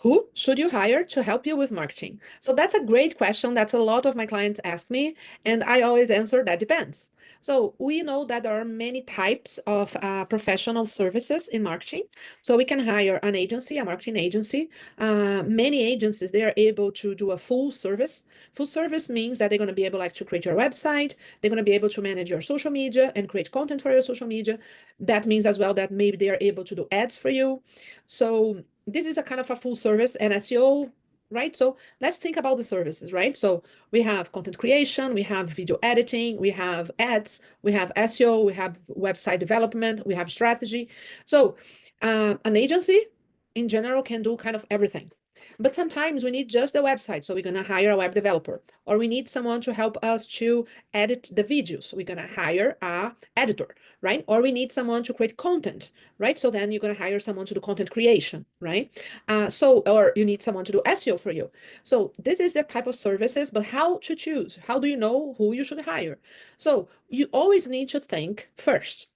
Who should you hire to help you with marketing? So that's a great question. That's a lot of my clients ask me, and I always answer that depends. So we know that there are many types of professional services in marketing. So we can hire an agency, a marketing agency. Many agencies, they are able to do a full service. Full service means that they're going to be able like to create your website. They're going to be able to manage your social media and create content for your social media. That means as well that maybe they are able to do ads for you. So this is a kind of a full service and SEO, right? So let's think about the services, right? So we have content creation, we have video editing, we have ads, we have SEO, we have website development, we have strategy. So an agency in general can do kind of everything. But sometimes we need just the website. So we're going to hire a web developer, or we need someone to help us to edit the videos. So we're going to hire a editor, right? Or we need someone to create content, right? So then you're going to hire someone to do content creation, right? Or you need someone to do SEO for you. So this is the type of services, but how to choose? How do you know who you should hire? So you always need to think first,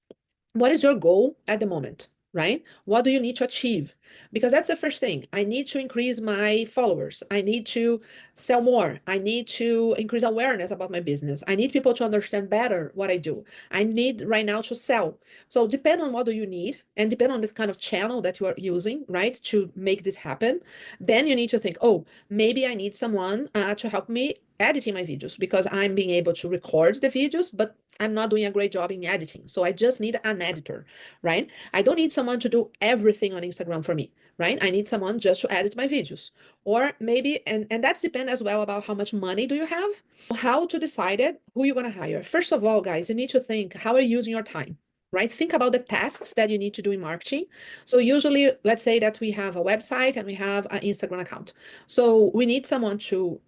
what is your goal at the moment, right? What do you need to achieve? Because that's the first thing. I need to increase my followers. I need to sell more. I need to increase awareness about my business. I need people to understand better what I do. I need right now to sell. So depend on what do you need and depend on the kind of channel that you are using, right, to make this happen. Then you need to think, oh, maybe I need someone to help me editing my videos because I'm being able to record the videos, but I'm not doing a great job in editing. So I just need an editor, right? I don't need someone to do everything on Instagram for me, right? I need someone just to edit my videos. Or maybe, and that's depend as well about how much money do you have, how to decide it, who you're going to hire. First of all, guys, you need to think, how are you using your time? Right? Think about the tasks that you need to do in marketing. So usually, let's say that we have a website and we have an Instagram account. So we need someone to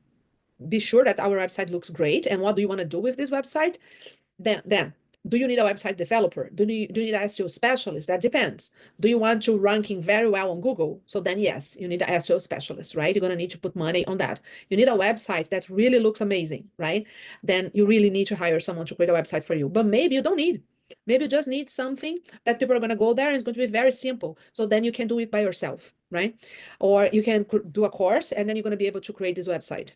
be sure that our website looks great. And what do you want to do with this website? Then do you need a website developer? Do you need an SEO specialist? That depends. Do you want to ranking very well on Google? So then yes, you need an SEO specialist, right? You're going to need to put money on that. You need a website that really looks amazing, right? Then you really need to hire someone to create a website for you. But maybe you don't need. Maybe you just need something that people are going to go there and it's going to be very simple. So then you can do it by yourself, right? Or you can do a course and then you're going to be able to create this website.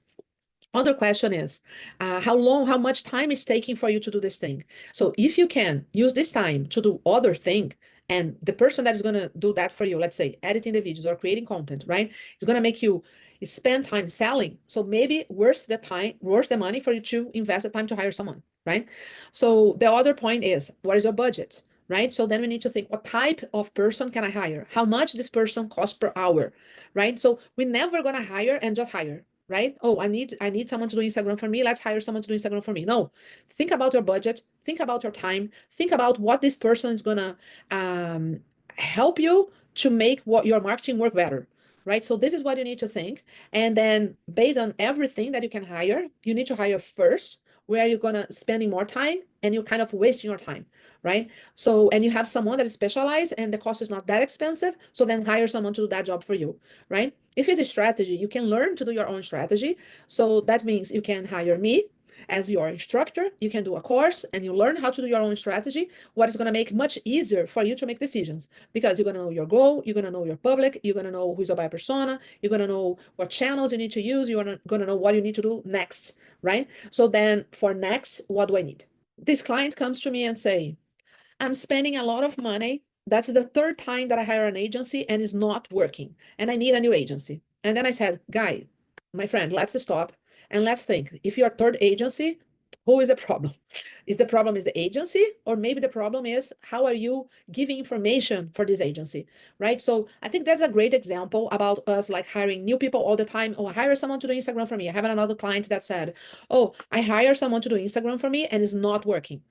Other question is how much time is taking for you to do this thing? So if you can use this time to do other thing, and the person that is going to do that for you, let's say editing the videos or creating content, right? It's going to make you spend time selling. So maybe worth the time, worth the money for you to invest the time to hire someone, right? So the other point is, what is your budget? Right. So then we need to think, what type of person can I hire? How much this person costs per hour? Right. So we're never going to hire and just hire, right? Oh, I need someone to do Instagram for me. Let's hire someone to do Instagram for me. No, think about your budget, think about your time, think about what this person is gonna help you to make what your marketing work better. Right. So this is what you need to think. And then based on everything that you can hire, you need to hire first where you're gonna spending more time and you're kind of wasting your time, right? So, and you have someone that is specialized and the cost is not that expensive. So then hire someone to do that job for you, right? If it's a strategy, you can learn to do your own strategy. So that means you can hire me as your instructor. You can do a course and you learn how to do your own strategy, what is going to make much easier for you to make decisions because you're going to know your goal, you're going to know your public, you're going to know who's your buyer persona, you're going to know what channels you need to use, you're going to know what you need to do next, right? So then for next, what do I need? This client comes to me and say, I'm spending a lot of money. That's the third time that I hire an agency and it's not working. And I need a new agency. And then I said, Guy, my friend, let's stop and let's think. If you're a third agency, who is the problem? Is the problem is the agency, or maybe the problem is how are you giving information for this agency, right? So I think that's a great example about us like hiring new people all the time. Oh, I hire someone to do Instagram for me. I have another client that said, oh, I hire someone to do Instagram for me and it's not working,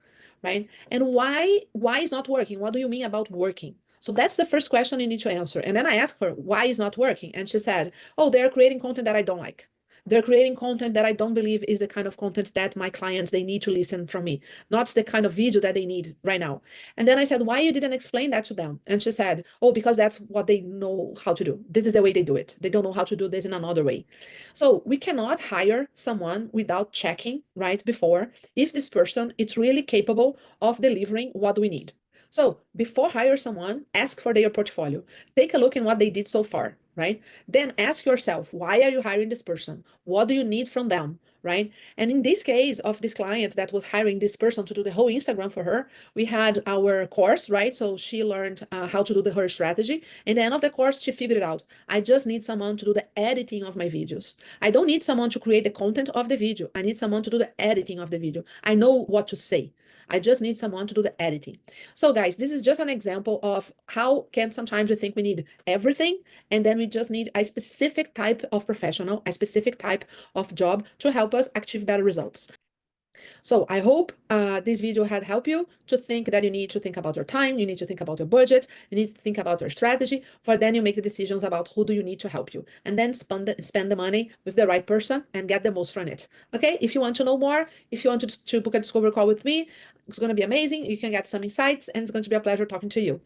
right? And why is not working? What do you mean about working? So that's the first question you need to answer. And then I asked her, why is not working? And she said, oh, they're creating content that I don't like. They're creating content that I don't believe is the kind of content that my clients, they need to listen from me, not the kind of video that they need right now. And then I said, why you didn't explain that to them? And she said, oh, because that's what they know how to do. This is the way they do it. They don't know how to do this in another way. So we cannot hire someone without checking right before if this person is really capable of delivering what we need. So before hire someone, ask for their portfolio. Take a look in what they did so far, right? Then ask yourself, why are you hiring this person? What do you need from them, right? And in this case of this client that was hiring this person to do the whole Instagram for her, we had our course, right? So she learned how to do her strategy. In the end of the course, she figured it out. I just need someone to do the editing of my videos. I don't need someone to create the content of the video. I need someone to do the editing of the video. I know what to say. I just need someone to do the editing. So guys, this is just an example of how can sometimes we think we need everything, and then we just need a specific type of professional, a specific type of job to help us achieve better results. So I hope this video had helped you to think that you need to think about your time, you need to think about your budget, you need to think about your strategy, for then you make the decisions about who do you need to help you, and then spend the money with the right person and get the most from it. Okay, if you want to know more, if you want to book a discovery call with me, it's going to be amazing. You can get some insights, and it's going to be a pleasure talking to you.